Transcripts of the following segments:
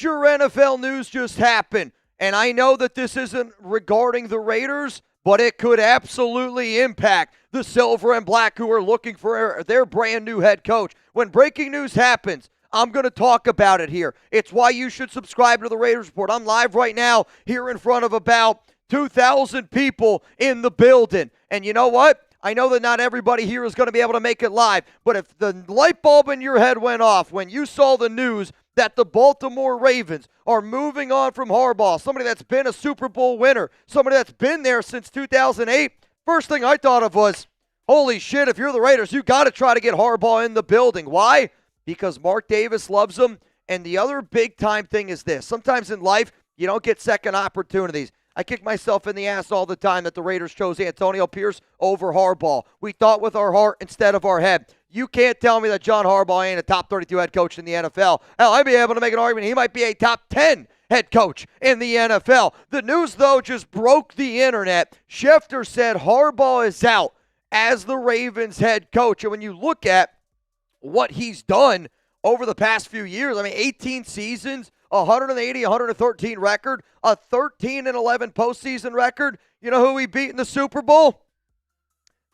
major NFL news just happened. And I know that this isn't regarding the Raiders, but it could absolutely impact the Silver and Black who are looking for their brand new head coach. When breaking news happens, I'm going to talk about it here. It's why you should subscribe to the Raiders Report. I'm live right now here in front of about 2,000 people in the building. And you know what? I know that not everybody here is going to be able to make it live, but if the light bulb in your head went off when you saw the news that the Baltimore Ravens are moving on from Harbaugh, somebody that's been a Super Bowl winner, somebody that's been there since 2008, first thing I thought of was, holy shit, if you're the Raiders, you got to try to get Harbaugh in the building. Why? Because Mark Davis loves him, and the other big-time thing is this. Sometimes in life, you don't get second opportunities. I kick myself in the ass all the time that the Raiders chose Antonio Pierce over Harbaugh. We thought with our heart instead of our head. You can't tell me that John Harbaugh ain't a top 32 head coach in the NFL. Hell, I'd be able to make an argument he might be a top 10 head coach in the NFL. The news, though, just broke the internet. Schefter said Harbaugh is out as the Ravens head coach. And when you look at what he's done over the past few years, 18 seasons, 180, 113 record, a 13-11 postseason record. You know who he beat in the Super Bowl?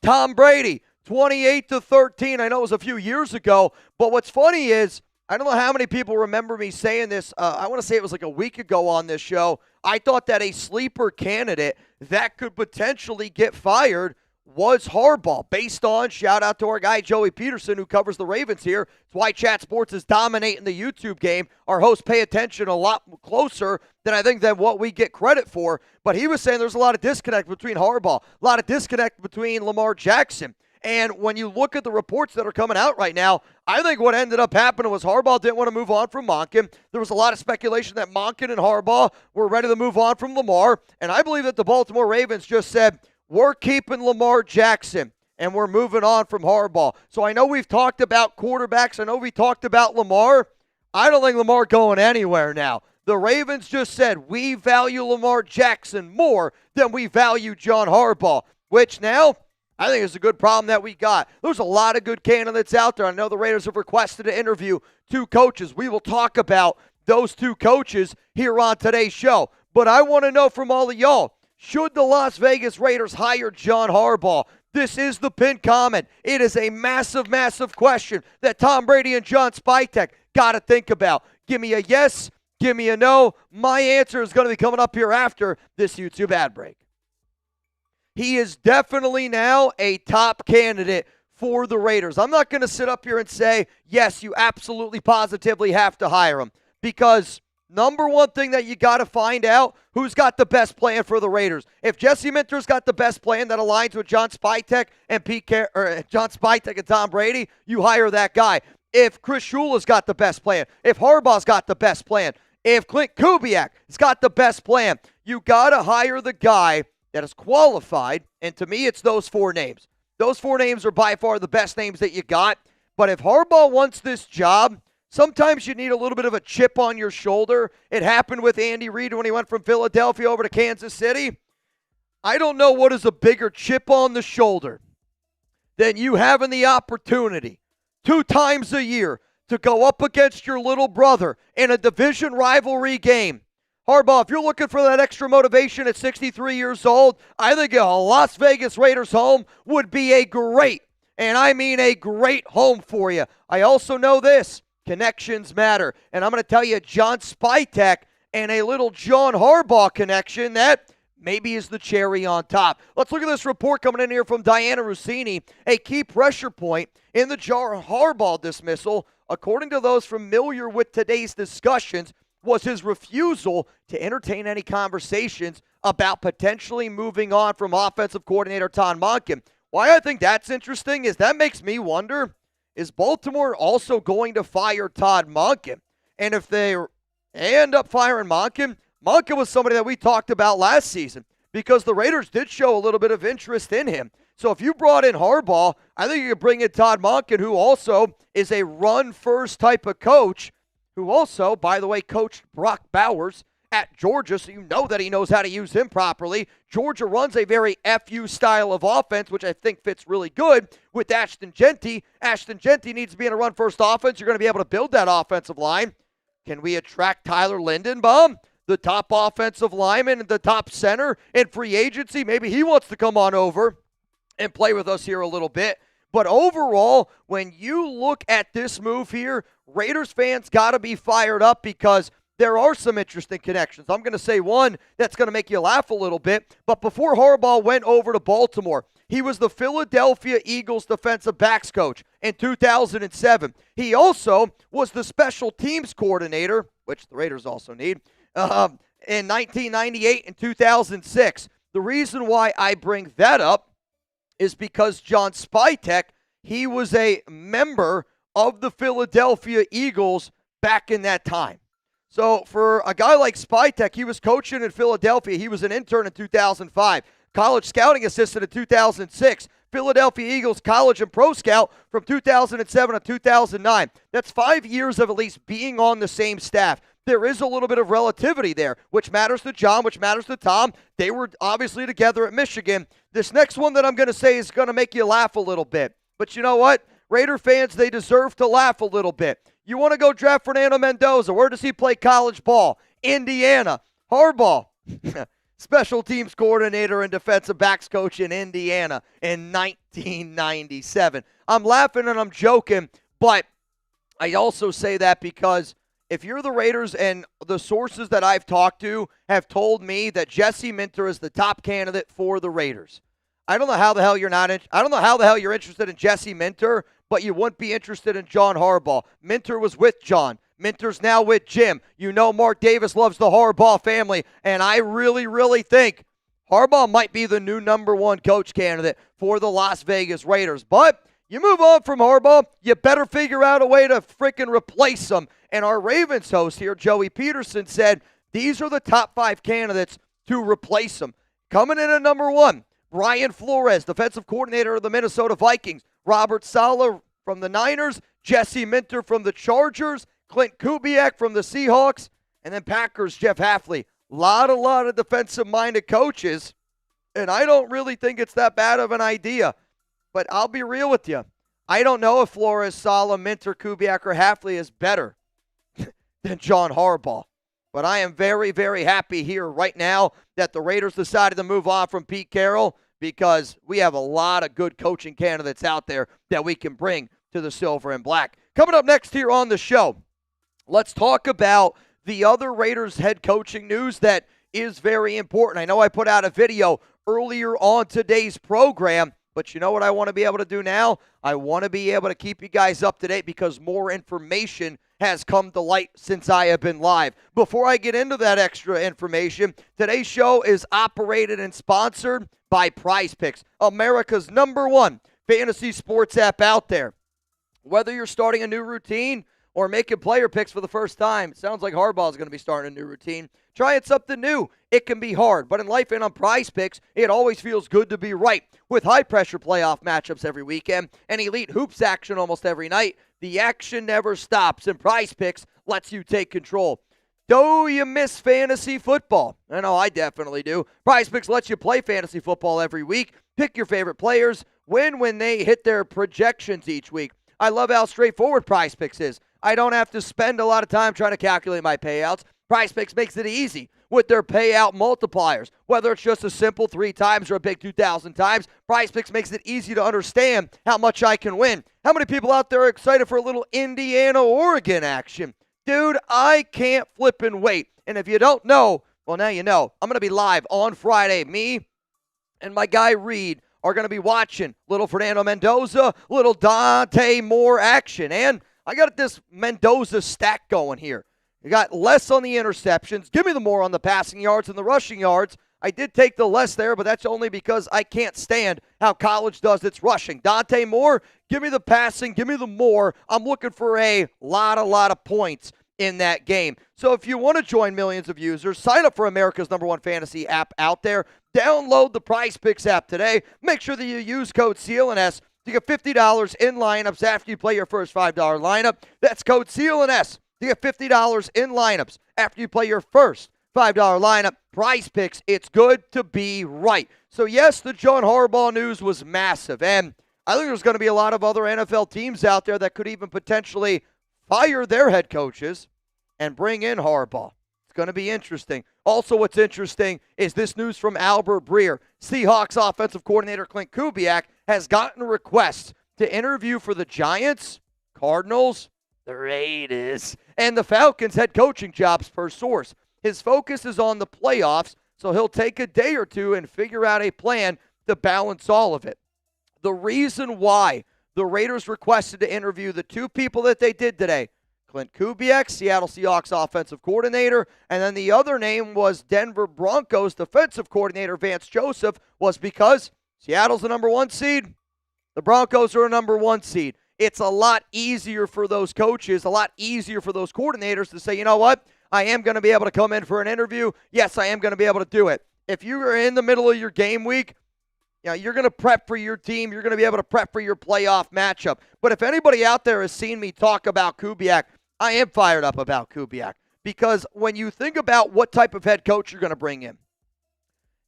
Tom Brady, 28-13. I know it was a few years ago, but what's funny is, I don't know how many people remember me saying this. I want to say it was like a week ago on this show. I thought that a sleeper candidate that could potentially get fired was Harbaugh, based on, shout out to our guy Joey Peterson who covers the Ravens here. It's why Chat Sports is dominating the YouTube game. Our hosts pay attention a lot closer than I think than what we get credit for. But he was saying there's a lot of disconnect between Harbaugh, a lot of disconnect between Lamar Jackson. And when you look at the reports that are coming out right now, I think what ended up happening was Harbaugh didn't want to move on from Monken. There was a lot of speculation that Monken and Harbaugh were ready to move on from Lamar. And I believe that the Baltimore Ravens just said, we're keeping Lamar Jackson, and we're moving on from Harbaugh. So I know we've talked about quarterbacks. I know we talked about Lamar. I don't think Lamar going anywhere now. The Ravens just said, we value Lamar Jackson more than we value John Harbaugh, which now I think is a good problem that we got. There's a lot of good candidates out there. I know the Raiders have requested to interview 2 coaches. We will talk about those 2 coaches here on today's show. But I want to know from all of y'all, should the Las Vegas Raiders hire John Harbaugh? This is the pinned comment. It is a massive, massive question that Tom Brady and John Spytek got to think about. Give me a yes, give me a no. My answer is going to be coming up here after this YouTube ad break. He is definitely now a top candidate for the Raiders. I'm not going to sit up here and say, yes, you absolutely positively have to hire him, because number one thing that you got to find out, who's got the best plan for the Raiders. If Jesse Minter's got the best plan that aligns with John Spytek and John Spytek and Tom Brady, you hire that guy. If Chris Shula's got the best plan, if Harbaugh's got the best plan, if Clint Kubiak has got the best plan, you got to hire the guy that is qualified, and to me, it's those 4 names. Those 4 names are by far the best names that you got, but if Harbaugh wants this job, sometimes you need a little bit of a chip on your shoulder. It happened with Andy Reid when he went from Philadelphia over to Kansas City. I don't know what is a bigger chip on the shoulder than you having the opportunity 2 times a year to go up against your little brother in a division rivalry game. Harbaugh, if you're looking for that extra motivation at 63 years old, I think a Las Vegas Raiders home would be a great, and I mean a great home for you. I also know this. Connections matter. And I'm going to tell you, John Spytek and a little John Harbaugh connection that maybe is the cherry on top. Let's look at this report coming in here from Diana Rossini. A key pressure point in the John Harbaugh dismissal, according to those familiar with today's discussions, was his refusal to entertain any conversations about potentially moving on from offensive coordinator Todd Monken. Why I think that's interesting is that makes me wonder, is Baltimore also going to fire Todd Monken? And if they end up firing Monken, Monken was somebody that we talked about last season because the Raiders did show a little bit of interest in him. So if you brought in Harbaugh, I think you could bring in Todd Monken, who also is a run-first type of coach, who also, by the way, coached Brock Bowers at Georgia, so you know that he knows how to use him properly. Georgia runs a very FU style of offense, which I think fits really good with Ashton Jeanty. Ashton Jeanty needs to be in a run-first offense. You're going to be able to build that offensive line. Can we attract Tyler Lindenbaum, the top offensive lineman and the top center in free agency? Maybe he wants to come on over and play with us here a little bit. But overall, when you look at this move here, Raiders fans got to be fired up because there are some interesting connections. I'm going to say one that's going to make you laugh a little bit. But before Harbaugh went over to Baltimore, he was the Philadelphia Eagles defensive backs coach in 2007. He also was the special teams coordinator, which the Raiders also need, in 1998 and 2006. The reason why I bring that up is because John Spytek, he was a member of the Philadelphia Eagles back in that time. So for a guy like Spytek, he was coaching in Philadelphia. He was an intern in 2005, college scouting assistant in 2006, Philadelphia Eagles college and pro scout from 2007 to 2009. That's 5 years of at least being on the same staff. There is a little bit of relativity there, which matters to John, which matters to Tom. They were obviously together at Michigan. This next one that I'm going to say is going to make you laugh a little bit. But you know what? Raider fans, they deserve to laugh a little bit. You want to go draft Fernando Mendoza. Where does he play college ball? Indiana. Harbaugh, special teams coordinator and defensive backs coach in Indiana in 1997. I'm laughing and I'm joking, but I also say that because if you're the Raiders and the sources that I've talked to have told me that Jesse Minter is the top candidate for the Raiders. I don't know how the hell you're not I don't know how the hell you're interested in Jesse Minter, but you wouldn't be interested in John Harbaugh. Minter was with John. Minter's now with Jim. You know Mark Davis loves the Harbaugh family, and I really, really think Harbaugh might be the new number one coach candidate for the Las Vegas Raiders. But you move on from Harbaugh, you better figure out a way to freaking replace him. And our Ravens host here, Joey Peterson, said these are the top 5 candidates to replace him. Coming in at number 1, Brian Flores, defensive coordinator of the Minnesota Vikings. Robert Saleh from the Niners. Jesse Minter from the Chargers. Clint Kubiak from the Seahawks. And then Packers, Jeff Hafley. A lot of defensive-minded coaches. And I don't really think it's that bad of an idea. But I'll be real with you. I don't know if Flores, Saleh, Minter, Kubiak, or Hafley is better than John Harbaugh. But I am very, very happy here right now that the Raiders decided to move on from Pete Carroll because we have a lot of good coaching candidates out there that we can bring to the Silver and Black. Coming up next here on the show, let's talk about the other Raiders head coaching news that is very important. I know I put out a video earlier on today's program, but you know what I want to be able to do now? I want to be able to keep you guys up to date because more information has come to light since I have been live. Before I get into that extra information, today's show is operated and sponsored by Prize Picks, America's #1 fantasy sports app out there. Whether you're starting a new routine or making player picks for the first time, it sounds like Harbaugh is going to be starting a new routine. Trying something new. It can be hard, but in life and on Prize Picks, it always feels good to be right. With high-pressure playoff matchups every weekend and elite hoops action almost every night, the action never stops, and Prize Picks lets you take control. Do you miss fantasy football? I know I definitely do. Prize Picks lets you play fantasy football every week, pick your favorite players, win when they hit their projections each week. I love how straightforward Prize Picks is. I don't have to spend a lot of time trying to calculate my payouts. Prize Picks makes it easy with their payout multipliers. Whether it's just a simple 3 times or a big 2,000 times, Prize Picks makes it easy to understand how much I can win. How many people out there are excited for a little Indiana-Oregon action? Dude, I can't flip and wait. And if you don't know, well, now you know. I'm going to be live on Friday. Me and my guy Reed are going to be watching little Fernando Mendoza, little Dante Moore action. And I got this Mendoza stack going here. You got less on the interceptions. Give me the more on the passing yards and the rushing yards. I did take the less there, but that's only because I can't stand how college does its rushing. Dante Moore, give me the passing. Give me the more. I'm looking for a lot of points in that game. So if you want to join millions of users, sign up for America's #1 fantasy app out there. Download the Prize Picks app today. Make sure that you use code CLNS to get $50 in lineups after you play your first $5 lineup. That's code CLNS. You get $50 in lineups after you play your first $5 lineup. Prize Picks, it's good to be right. So, yes, the John Harbaugh news was massive. And I think there's going to be a lot of other NFL teams out there that could even potentially fire their head coaches and bring in Harbaugh. It's going to be interesting. Also, what's interesting is this news from Albert Breer. Seahawks offensive coordinator Clint Kubiak has gotten requests to interview for the Giants, Cardinals, the Raiders, and the Falcons head coaching jobs per source. His focus is on the playoffs, so he'll take a day or two and figure out a plan to balance all of it. The reason why the Raiders requested to interview the two people that they did today, Clint Kubiak, Seattle Seahawks offensive coordinator, and then the other name was Denver Broncos defensive coordinator Vance Joseph, was because Seattle's the number 1 seed. The Broncos are a number 1 seed. It's a lot easier for those coaches, a lot easier for those coordinators to say, you know what, I am going to be able to come in for an interview. Yes, I am going to be able to do it. If you are in the middle of your game week, you're going to prep for your team. You're going to be able to prep for your playoff matchup. But if anybody out there has seen me talk about Kubiak, I am fired up about Kubiak, because when you think about what type of head coach you're going to bring in,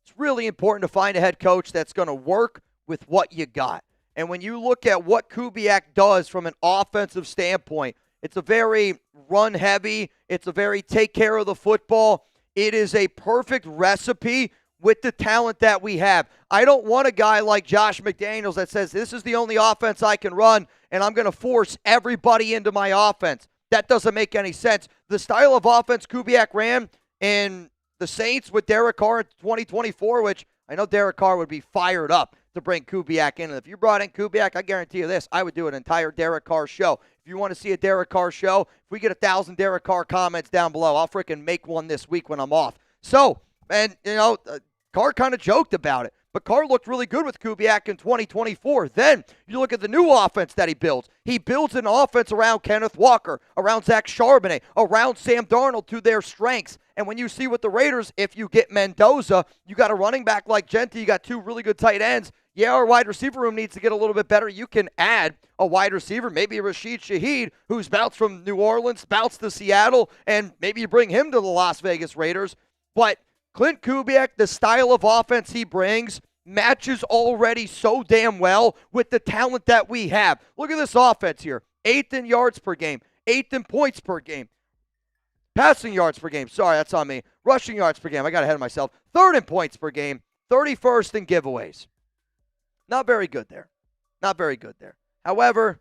it's really important to find a head coach that's going to work with what you got. And when you look at what Kubiak does from an offensive standpoint, it's a very run-heavy, it's a very take care of the football. It is a perfect recipe with the talent that we have. I don't want a guy like Josh McDaniels that says, this is the only offense I can run, and I'm going to force everybody into my offense. That doesn't make any sense. The style of offense Kubiak ran in the Saints with Derek Carr in 2024, which I know Derek Carr would be fired up to bring Kubiak in. And if you brought in Kubiak, I guarantee you this, I would do an entire Derek Carr show. If you want to see a Derek Carr show, if we get 1,000 Derek Carr comments down below, I'll freaking make one this week when I'm off. So, and, Carr kind of joked about it, but Carr looked really good with Kubiak in 2024. Then you look at the new offense that he builds. He builds an offense around Kenneth Walker, around Zach Charbonnet, around Sam Darnold to their strengths. And when you see with the Raiders, if you get Mendoza, you got a running back like Genti, you got 2 really good tight ends. Yeah, our wide receiver room needs to get a little bit better. You can add a wide receiver, maybe Rashid Shaheed, who's bounced from New Orleans, bounced to Seattle, and maybe you bring him to the Las Vegas Raiders. But Clint Kubiak, the style of offense he brings, matches already so damn well with the talent that we have. Look at this offense here. 8th in yards per game, 8th in points per game. Passing yards per game, sorry, that's on me. Rushing yards per game, I got ahead of myself. 3rd in points per game, 31st in giveaways. Not very good there. Not very good there. However,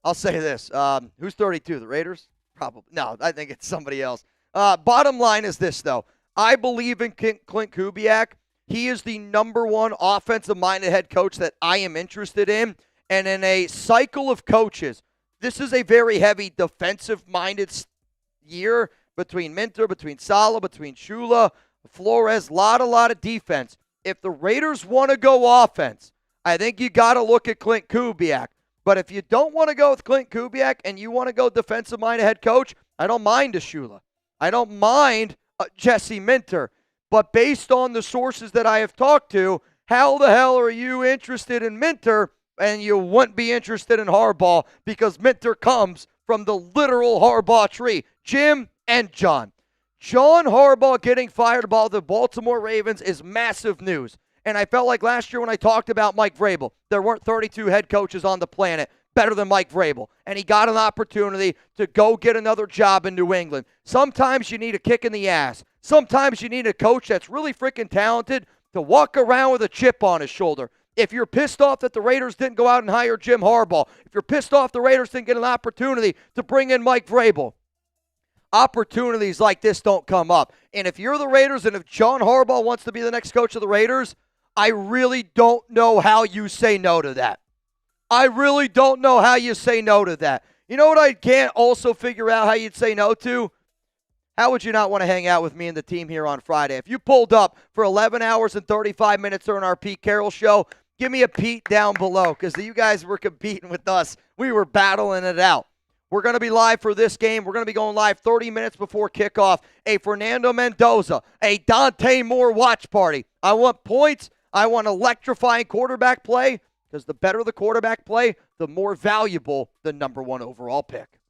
I'll say this. Who's 32? The Raiders? Probably. No, I think it's somebody else. Bottom line is this, though. I believe in Clint Kubiak. He is the number 1 offensive-minded head coach that I am interested in. And in a cycle of coaches, this is a very heavy defensive-minded year between Minter, between Saleh, between Shula, Flores, a lot of defense. If the Raiders want to go offense, I think you got to look at Clint Kubiak. But if you don't want to go with Clint Kubiak and you want to go defensive-minded head coach, I don't mind a Shula. I don't mind Jesse Minter. But based on the sources that I have talked to, how the hell are you interested in Minter and you wouldn't be interested in Harbaugh, because Minter comes from the literal Harbaugh tree. Jim and John. John Harbaugh getting fired by the Baltimore Ravens is massive news. And I felt like last year when I talked about Mike Vrabel, there weren't 32 head coaches on the planet better than Mike Vrabel. And he got an opportunity to go get another job in New England. Sometimes you need a kick in the ass. Sometimes you need a coach that's really freaking talented to walk around with a chip on his shoulder. If you're pissed off that the Raiders didn't go out and hire Jim Harbaugh, if you're pissed off the Raiders didn't get an opportunity to bring in Mike Vrabel, opportunities like this don't come up. And if you're the Raiders and if John Harbaugh wants to be the next coach of the Raiders, I really don't know how you say no to that. I really don't know how you say no to that. You know what I can't also figure out how you'd say no to? How would you not want to hang out with me and the team here on Friday? If you pulled up for 11 hours and 35 minutes during our Pete Carroll show, give me a Pete down below, because you guys were competing with us. We were battling it out. We're going to be live for this game. We're going to be going live 30 minutes before kickoff. A Fernando Mendoza, a Dante Moore watch party. I want points. I want electrifying quarterback play, because the better the quarterback play, the more valuable the number 1 overall pick.